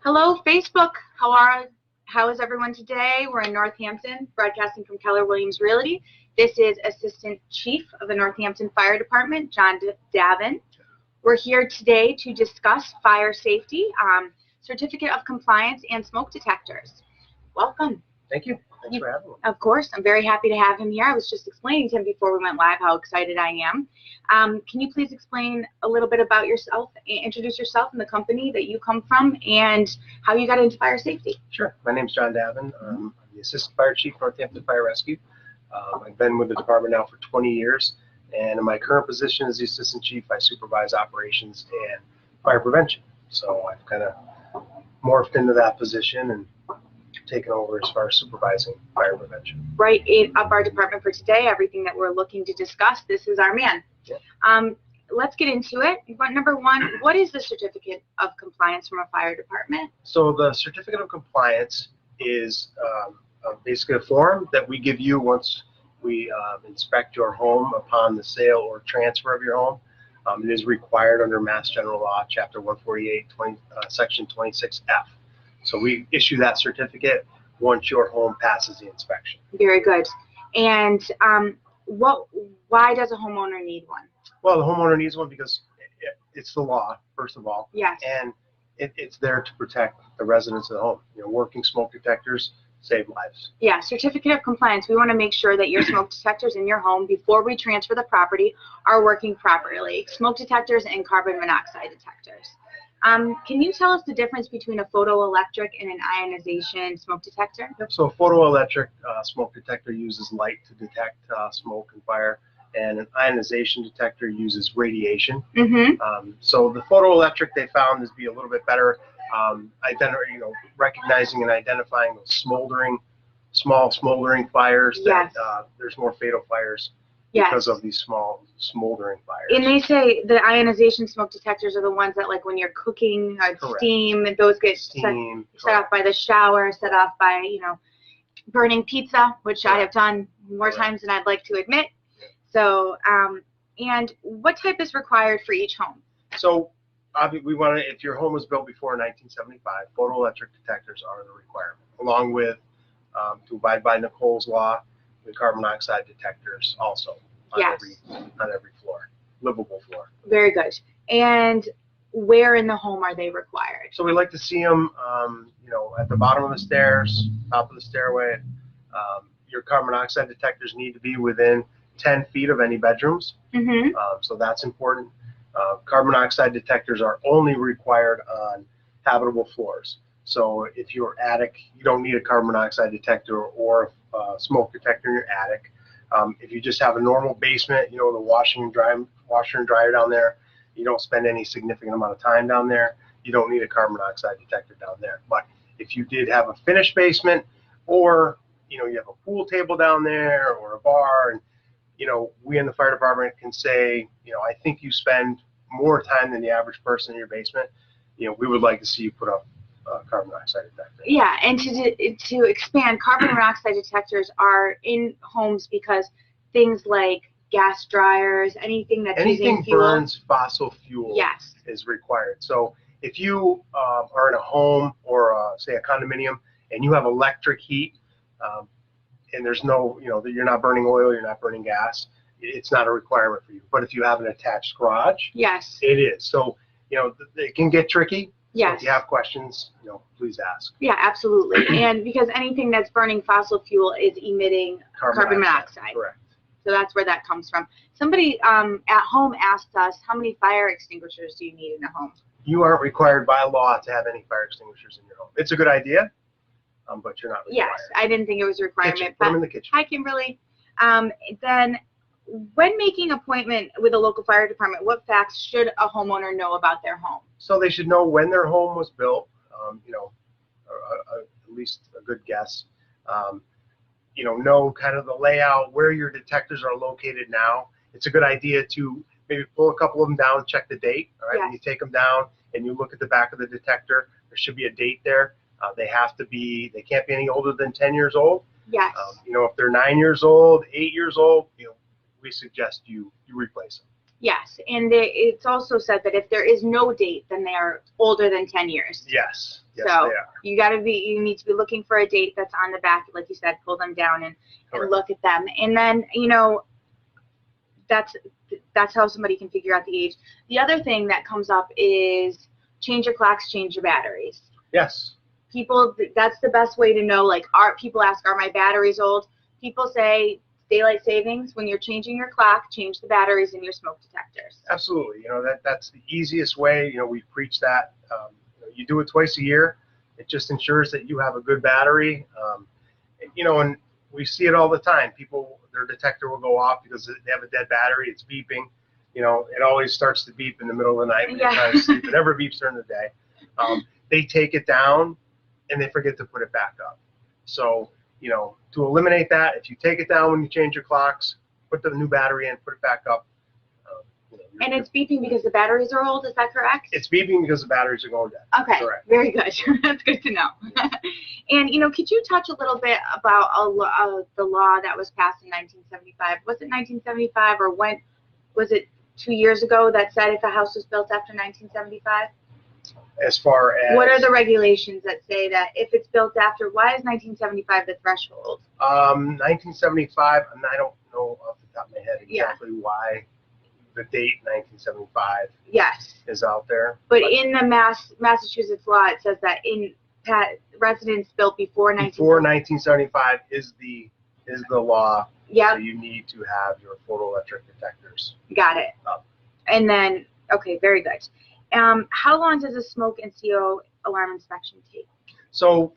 Hello, Facebook. How is everyone today? We're in Northampton, broadcasting from Keller Williams Realty. This is Assistant Chief of the Northampton Fire Department, John Davine. We're here today to discuss fire safety, certificate of compliance, and smoke detectors. Welcome. Thank you. Thanks for having me. Of course, I'm very happy to have him here. I was just explaining to him before we went live how excited I am. Can you please explain a little bit about yourself, introduce yourself and the company that you come from, and how you got into fire safety? Sure. My name's John Davine. I'm the Assistant Fire Chief, Northampton Fire Rescue. I've been with the department now for 20 years, and in my current position as the Assistant Chief, I supervise operations and fire prevention. So I've kind of morphed into that position and taken over as far as supervising fire prevention. Right up our department for today, everything that we're looking to discuss, this is our man. Yeah. Let's get into it. Number one, what is the certificate of compliance from a fire department? So the certificate of compliance is basically a form that we give you once we inspect your home upon the sale or transfer of your home. It is required under Mass General Law, Chapter 148, Section 26F. So we issue that certificate once your home passes the inspection. Very good. And why does a homeowner need one? Well, the homeowner needs one because it's the law, first of all. Yes. And it's there to protect the residents of the home. You know, working smoke detectors save lives. Yeah, certificate of compliance. We want to make sure that your smoke detectors in your home before we transfer the property are working properly. Smoke detectors and carbon monoxide detectors. Can you tell us the difference between a photoelectric and an ionization smoke detector? Yep. So a photoelectric smoke detector uses light to detect smoke and fire, and an ionization detector uses radiation. Mm-hmm. So the photoelectric they found is be a little bit better, recognizing and identifying those small smoldering fires. Yes. That there's more fatal fires. Yes. Because of these small smoldering fires. And they say the ionization smoke detectors are the ones that, like, when you're cooking, steam, and those get set off by the shower, set off by, burning pizza, which I have done more times than I'd like to admit. So, and what type is required for each home? So, we want to, if your home was built before 1975, photoelectric detectors are the requirement, along with, to abide by Nicole's Law, the carbon monoxide detectors also on every floor, livable floor. Very good. And where in the home are they required? So we like to see them, at the bottom of the stairs, top of the stairway. Your carbon monoxide detectors need to be within 10 feet of any bedrooms. Mm-hmm. So that's important. Carbon monoxide detectors are only required on habitable floors. So if you're attic, you don't need a carbon monoxide detector or a smoke detector in your attic. If you just have a normal basement, the washer and dryer down there, you don't spend any significant amount of time down there, you don't need a carbon monoxide detector down there. But if you did have a finished basement, or you have a pool table down there or a bar, and we in the fire department can say, I think you spend more time than the average person in your basement, we would like to see you put up carbon monoxide detector. Yeah, and to expand, carbon monoxide detectors are in homes because things like gas dryers, anything using fuel, burns fossil fuel, is required. So if you are in a home or say a condominium and you have electric heat, and there's no, you're not burning oil, you're not burning gas, it's not a requirement for you. But if you have an attached garage, yes, it is. So it can get tricky. Yes. So if you have questions, please ask. Yeah, absolutely. And because anything that's burning fossil fuel is emitting carbon monoxide. Correct. So that's where that comes from. Somebody at home asked us, how many fire extinguishers do you need in a home? You aren't required by law to have any fire extinguishers in your home. It's a good idea, but you're not required. Yes, I didn't think it was a requirement. Put them in the kitchen. Hi, Kimberly. Then when making an appointment with a local fire department, what facts should a homeowner know about their home? So they should know when their home was built, at least a good guess. Know kind of the layout, where your detectors are located now. It's a good idea to maybe pull a couple of them down, check the date. All right, when you take them down and you look at the back of the detector, there should be a date there. They can't be any older than 10 years old. Yes. If they're 9 years old, 8 years old, we suggest you replace them. Yes, and it's also said that if there is no date, then they are older than 10 years. Yes, yes, So they are. you need to be looking for a date that's on the back, like you said, pull them down and look at them. And then, that's how somebody can figure out the age. The other thing that comes up is change your clocks, change your batteries. Yes. People, that's the best way to know, like, people ask, are my batteries old? People say, daylight savings, when you're changing your clock, change the batteries in your smoke detectors. Absolutely. That's the easiest way. We preach that. You do it twice a year. It just ensures that you have a good battery. And we see it all the time. People, their detector will go off because they have a dead battery. It's beeping. It always starts to beep in the middle of the night when you're trying to sleep. It never beeps during the day. They take it down and they forget to put it back up. So, to eliminate that, if you take it down when you change your clocks, put the new battery in, put it back up. And it's beeping because the batteries are old, is that correct? It's beeping because the batteries are going dead. Okay, correct. Very good. That's good to know. And, could you touch a little bit about the law that was passed in 1975? Was it 1975 or when, was it 2 years ago that said if a house was built after 1975? As far as... What are the regulations that say that if it's built after, why is 1975 the threshold? 1975, and I don't know off the top of my head exactly why the date 1975 is out there. But in the Massachusetts law, it says that in residents built before 1975 is the law. Yeah. So you need to have your photoelectric detectors. Got it. Up. And then, okay, very good. How long does a smoke and CO alarm inspection take? So,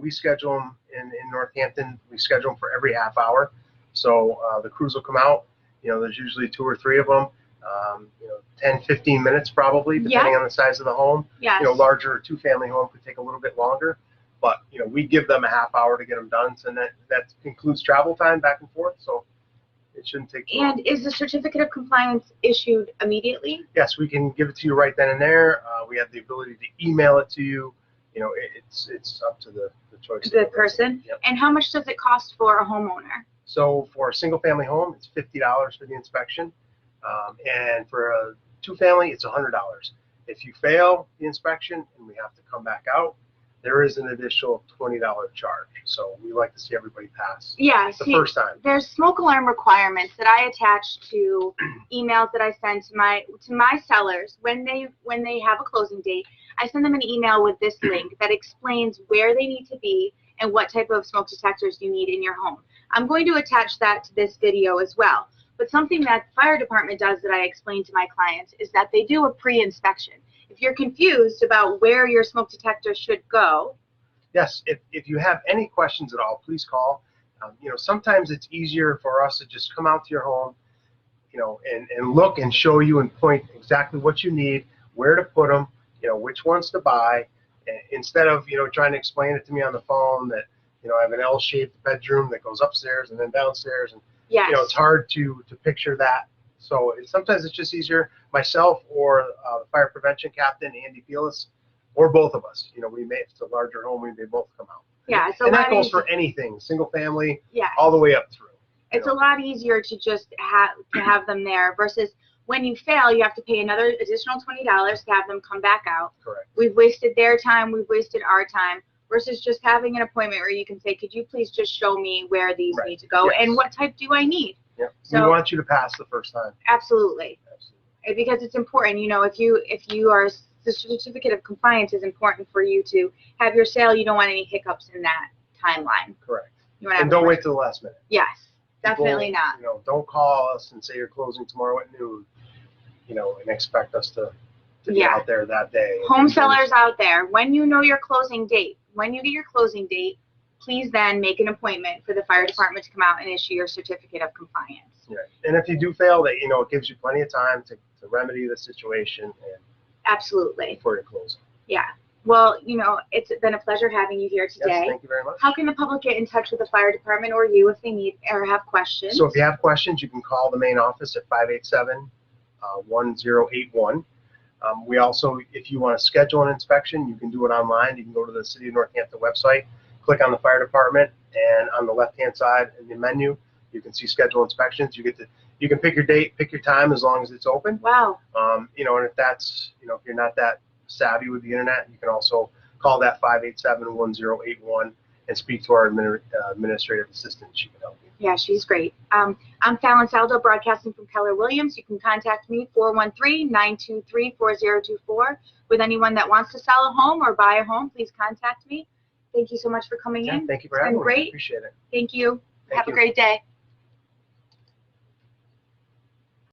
we schedule them in Northampton. We schedule them for every half hour. So the crews will come out. There's usually 2 or 3 of them. 10, 15 minutes probably, depending on the size of the home. Yes. Larger 2-family home could take a little bit longer. But, we give them a half hour to get them done. So that includes travel time back and forth. So it shouldn't take too long. And is the certificate of compliance issued immediately? Yes, we can give it to you right then and there. We have the ability to email it to you. It's up to the choice of the person. Yep. And how much does it cost for a homeowner? So for a single-family home, it's $50 for the inspection, and for a 2-family, it's $100. If you fail the inspection and we have to come back out, there is an additional $20 charge. So we like to see everybody pass the first time. There's smoke alarm requirements that I attach to emails that I send to my sellers when they have a closing date. I send them an email with this link that explains where they need to be and what type of smoke detectors you need in your home. I'm going to attach that to this video as well. But something that the fire department does that I explain to my clients is that they do a pre-inspection. If you're confused about where your smoke detector should go. Yes, if you have any questions at all, please call. Sometimes it's easier for us to just come out to your home, and look and show you and point exactly what you need, where to put them, which ones to buy, instead of, trying to explain it to me on the phone that, I have an L-shaped bedroom that goes upstairs and then downstairs, and it's hard to picture that. So sometimes it's just easier, myself or the fire prevention captain, Andy Felis, or both of us. If it's a larger home, we may both come out. Yeah, and that goes for anything, single family, all the way up through. It's a lot easier to just have them there versus when you fail, you have to pay another additional $20 to have them come back out. Correct. We've wasted their time, we've wasted our time, versus just having an appointment where you can say, could you please just show me where these need to go and what type do I need? Yep. So we want you to pass the first time. Absolutely. Because it's important. If you are, the certificate of compliance is important for you to have your sale. You don't want any hiccups in that timeline. Correct. And don't wait till the last minute. Yes, definitely not. Don't call us and say you're closing tomorrow at noon, and expect us to be out there that day. Home sellers out there, when you know your closing date, when you get your closing date, please then make an appointment for the fire department to come out and issue your certificate of compliance. Yeah. And if you do fail, that it gives you plenty of time to remedy the situation and absolutely before you close. Yeah. Well, it's been a pleasure having you here today. Yes, thank you very much. How can the public get in touch with the fire department or you if they need or have questions? So if you have questions, you can call the main office at 587-1081. We also, if you want to schedule an inspection, you can do it online. You can go to the City of Northampton website, click on the fire department, and on the left-hand side in the menu, you can see schedule inspections. You get to you can pick your date, pick your time as long as it's open. Wow. You know, and if that's, you know, if you're not that savvy with the internet, you can also call that 587-1081 and speak to our administrative assistant. She can help you. Yeah, she's great. I'm Fallon Saldo, broadcasting from Keller Williams. You can contact me, 413-923-4024. With anyone that wants to sell a home or buy a home, please contact me. Thank you so much for coming in. Thank you for having me. Great. Appreciate it. Thank you. Thank Have you. a great day.